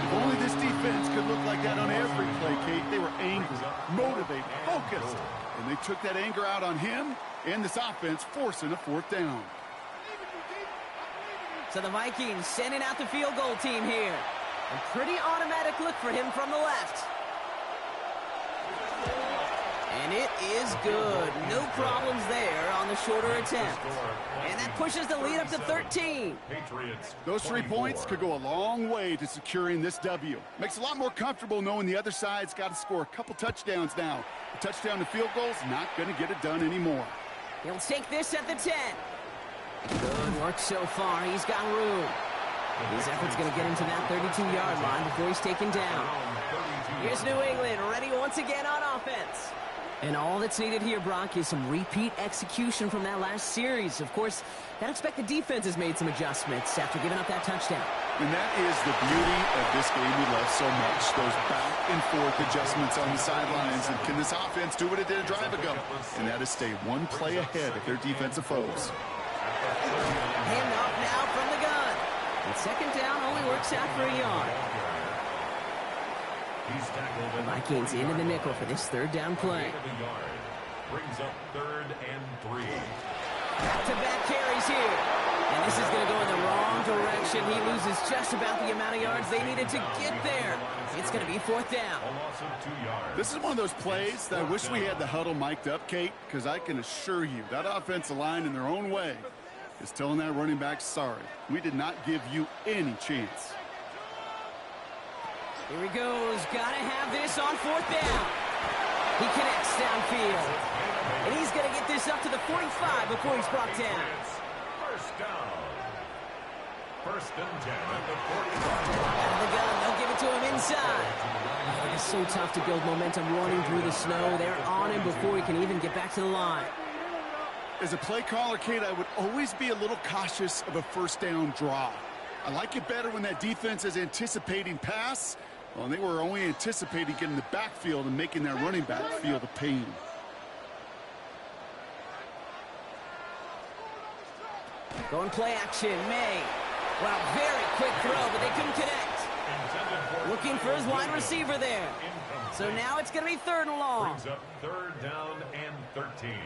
If only this defense could look like that on every play, Kate. They were angry, motivated, focused, and they took that anger out on him and this offense, forcing a 4th down.
So the Vikings sending out the field goal team here. A pretty automatic look for him from the left. And it is good. No problems there on the shorter attempt. And that pushes the lead up to 13.
Those 3 points could go a long way to securing this W. Makes it a lot more comfortable knowing the other side's got to score a couple touchdowns now. A touchdown to field goal's not going to get it done anymore.
He'll take this at the 10. Good work so far. He's got room. His effort's going to get him to that 32-yard line before he's taken down. Here's New England ready once again on offense. And all that's needed here, Brock, is some repeat execution from that last series. Of course, I'd expect the defense has made some adjustments after giving up that touchdown.
And that is the beauty of this game we love so much. Those back and forth adjustments on the sidelines. And can this offense do what it did a drive ago? And that is stay one play ahead of their defensive foes.
Hand off now from the gun. And 2nd down only works out for a yard. The Vikings into the nickel for this 3rd down play.
Brings up 3rd and 3.
Back-to-back carries here. And this is going to go in the wrong direction. He loses just about the amount of yards they needed to get there. It's going to be 4th down.
A loss of 2 yards.
This is one of those plays that I wish we had the huddle mic'd up, Kate, because I can assure you that offensive line in their own way is telling that running back, sorry, we did not give you any chance.
Here he goes. Got to have this on 4th down. He connects downfield. And he's going to get this up to the 45 before he's brought down.
First down. 1st and 10 at the 45.
Out of the gun. They'll give it to him inside. Oh, it is so tough to build momentum running through the snow. They're on him before he can even get back to the line.
As a play caller, Kate, I would always be a little cautious of a 1st down draw. I like it better when that defense is anticipating pass Well, they were only anticipating getting the backfield and making that running back feel the pain.
Going play action, May. Wow, very quick throw, but they couldn't connect. Looking for his wide receiver there. So now it's going to be 3rd and long.
Brings up 3rd down and 13.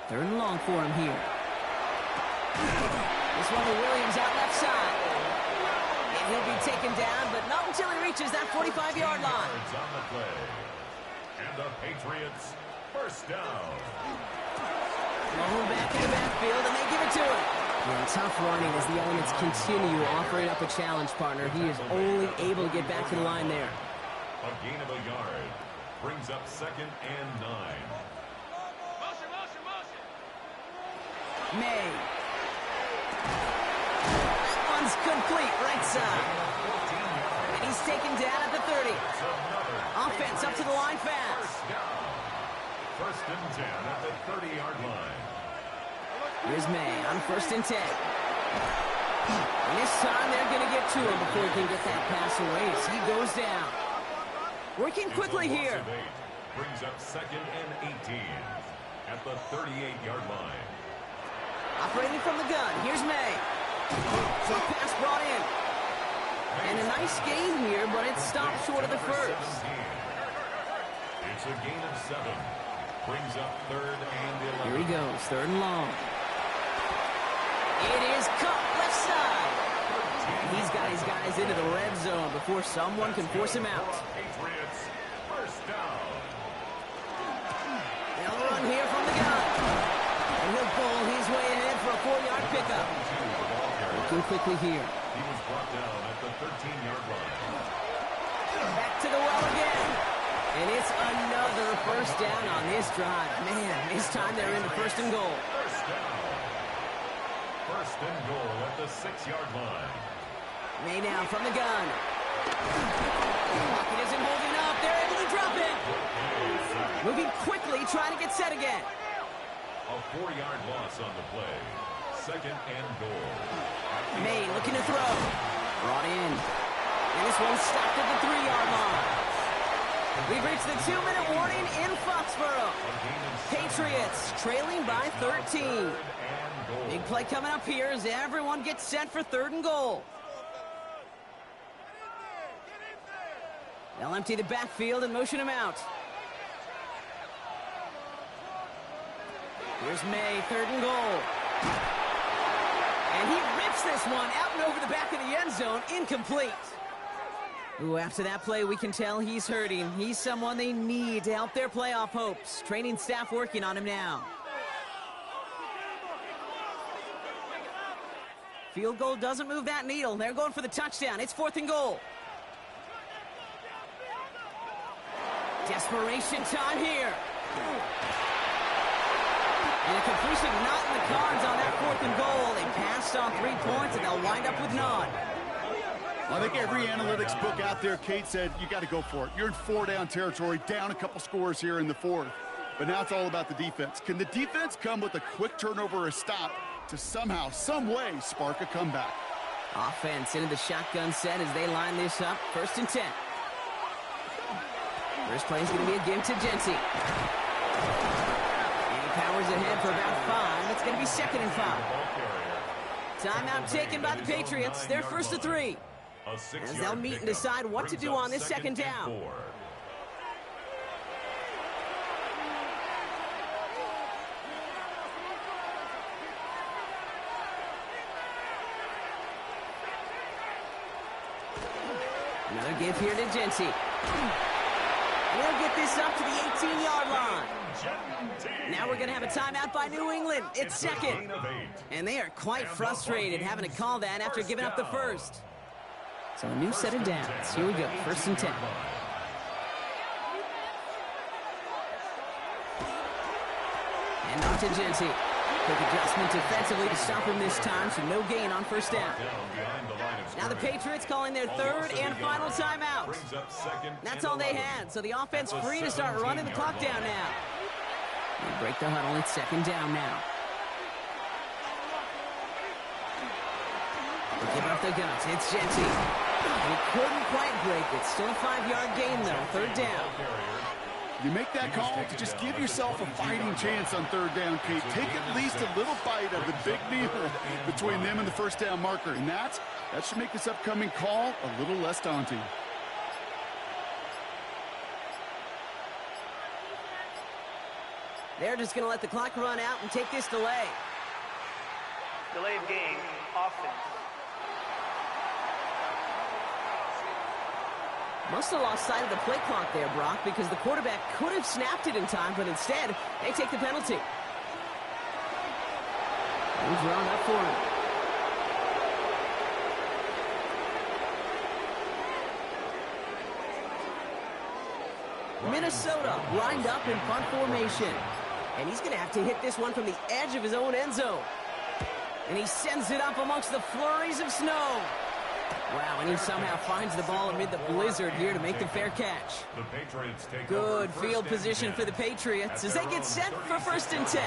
3rd and long for him here. This one to Williams out left side. And he'll be taken down, but not until he reaches that 45-yard line.
On the play. And the Patriots, 1st down.
Long back in the backfield, and they give it to him. And tough running as the elements continue offering up a challenge, partner. He is only able to get back to the line there.
A gain of a yard. Brings up 2nd and 9.
May. That one's complete, right side. And he's taken down at the 30. Offense up to the line fast.
1st and 10 at the 30-yard line.
Here's May on 1st and 10. And this time they're going to get to him before he can get that pass away as he goes down. Working quickly here.
Brings up 2nd and 18 at the 38-yard line.
Operating from the gun. Here's May. So pass brought in. And a nice gain here, but it stopped short of the first.
It's a gain of 7. Brings up 3rd and 11.
Here he goes, 3rd and long. It is cut left side. He's got his guys into the red zone before someone can force him out.
Patriots, 1st down.
They'll run here from the gun. And he'll pull his way ahead for a 4-yard pickup. Looking quickly here.
He was brought down at the 13-yard line.
Back to the well again. And it's another 1st down on this drive. Man, this time they're in the 1st and goal.
1st down. 1st and goal at the 6-yard line.
May now from the gun. Pocket isn't holding up. They're able to drop it. Moving quickly, trying to get set again.
A 4-yard loss on the play. 2nd and goal.
May looking to throw. Brought in. And this one stopped at the 3-yard line. We've reached the 2-minute warning in Foxborough. Patriots trailing by 13. Big play coming up here as everyone gets set for 3rd and goal. They'll empty the backfield and motion him out. Here's May, 3rd and goal. And he rips this one out and over the back of the end zone, incomplete. Ooh, after that play, we can tell he's hurting. He's someone they need to help their playoff hopes. Training staff working on him now. Field goal doesn't move that needle. They're going for the touchdown. It's 4th and goal. Desperation time here. And a completion not in the cards on that 4th and goal. They passed on 3 points, and they'll wind up with none.
I think every analytics book out there, Kate, said you got to go for it. You're in 4-down territory, down a couple scores here in the 4th. But now it's all about the defense. Can the defense come with a quick turnover or a stop to somehow, some way, spark a comeback?
Offense into the shotgun set as they line this up. 1st and 10. First play is going to be a give to Genty. And he powers ahead for about 5. It's going to be 2nd and 5. Timeout taken by the Patriots. They're 1st to 3. As they'll meet and decide what to do on this 2nd down. Another give here to Genty. We'll get this up to the 18-yard line. Now we're going to have a timeout by New England. It's 2nd. And they are quite frustrated having to call that after giving up the first. So a new set of downs. Here we go. 1st and 10. And off to Genty. Quick adjustment defensively to stop him this time, so no gain on 1st down. Now the Patriots calling their 3rd and final timeout. That's all they had, so the offense free to start running the clock down now. They break the huddle. It's 2nd down now. The Give up the guts. It's Genty. He couldn't quite break it. Still a 5-yard gain, though. Third down.
You make that call to just give yourself a fighting chance on third down, Kate. Take at least a little bite of the big meal between them and the first down marker. And that should make this upcoming call a little less daunting.
They're just going to let the clock run out and take this delay.
Delay of game, offense.
Must have lost sight of the play clock there, Brock, because the quarterback could have snapped it in time, but instead, they take the penalty. He's drawn up for him. Minnesota lined up in punt formation. And he's going to have to hit this one from the edge of his own end zone. And he sends it up amongst the flurries of snow. Wow, and he somehow finds the ball amid the blizzard here to make the fair catch.
The Patriots take
Good field position for the Patriots as they get set for 1st and 10.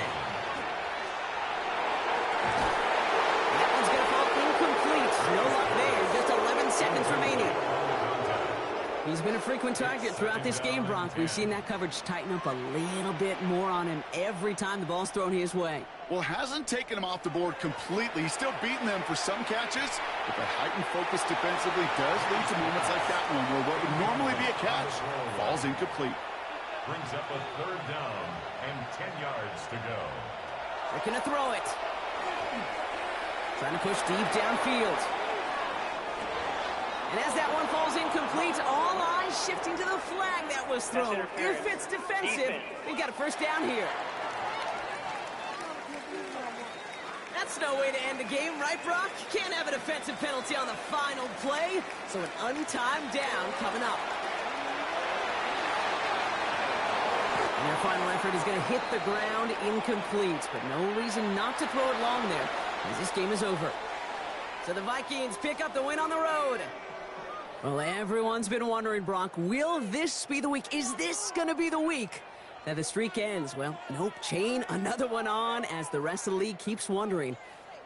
That one's going to fall incomplete. No luck there. Just 11 seconds remaining. He's been a frequent target throughout this game, Brock. We've seen that coverage tighten up a little bit more on him every time the ball's thrown his way.
Well, hasn't taken him off the board completely. He's still beating them for some catches, but the heightened focus defensively does lead to moments like that one where what would normally be a catch falls incomplete.
Brings up a 3rd down and 10 yards to go.
They're going to throw it. Trying to push deep downfield. And as that one falls incomplete, all eyes shifting to the flag that was thrown. If it's defensive, we've got a 1st down here. That's no way to end the game, right, Brock? You can't have a defensive penalty on the final play, so an untimed down coming up. And their final effort is going to hit the ground incomplete, but no reason not to throw it long there, as this game is over. So the Vikings pick up the win on the road. Well, everyone's been wondering, Brock, will this be the week? Is this going to be the week that the streak ends? Well, nope, chain another one on as the rest of the league keeps wondering,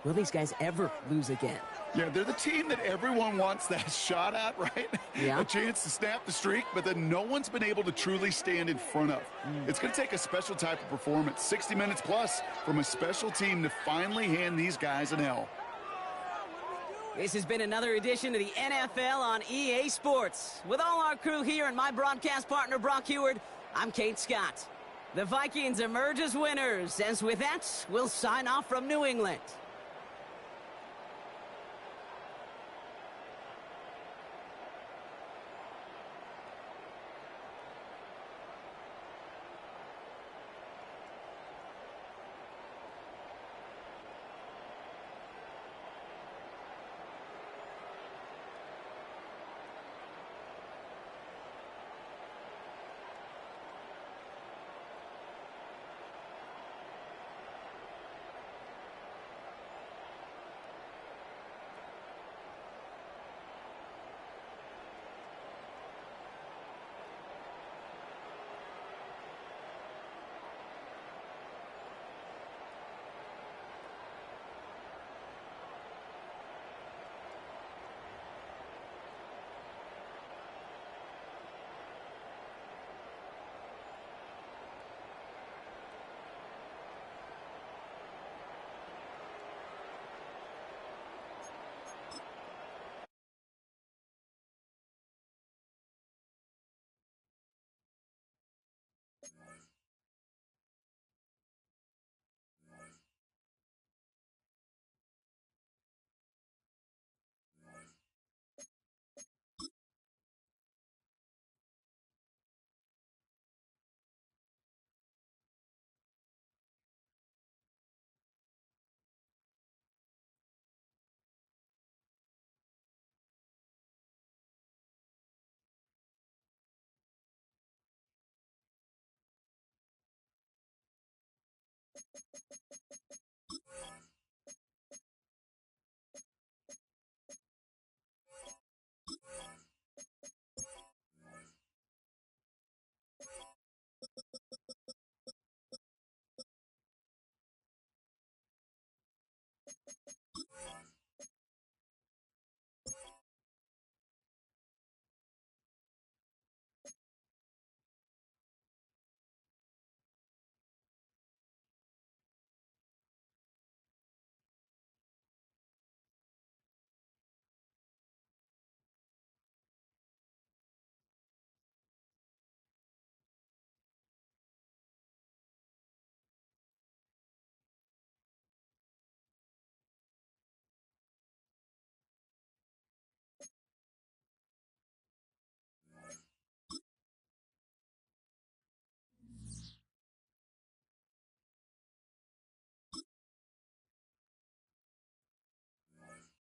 will these guys ever lose again?
Yeah, they're the team that everyone wants that shot at, right?
Yeah.
A chance to snap the streak, but then no one's been able to truly stand in front of. It's going to take a special type of performance, 60 minutes plus, from a special team to finally hand these guys an L.
This has been another edition of the NFL on EA Sports. With all our crew here and my broadcast partner, Brock Heward, I'm Kate Scott. The Vikings emerge as winners, as with that, we'll sign off from New England.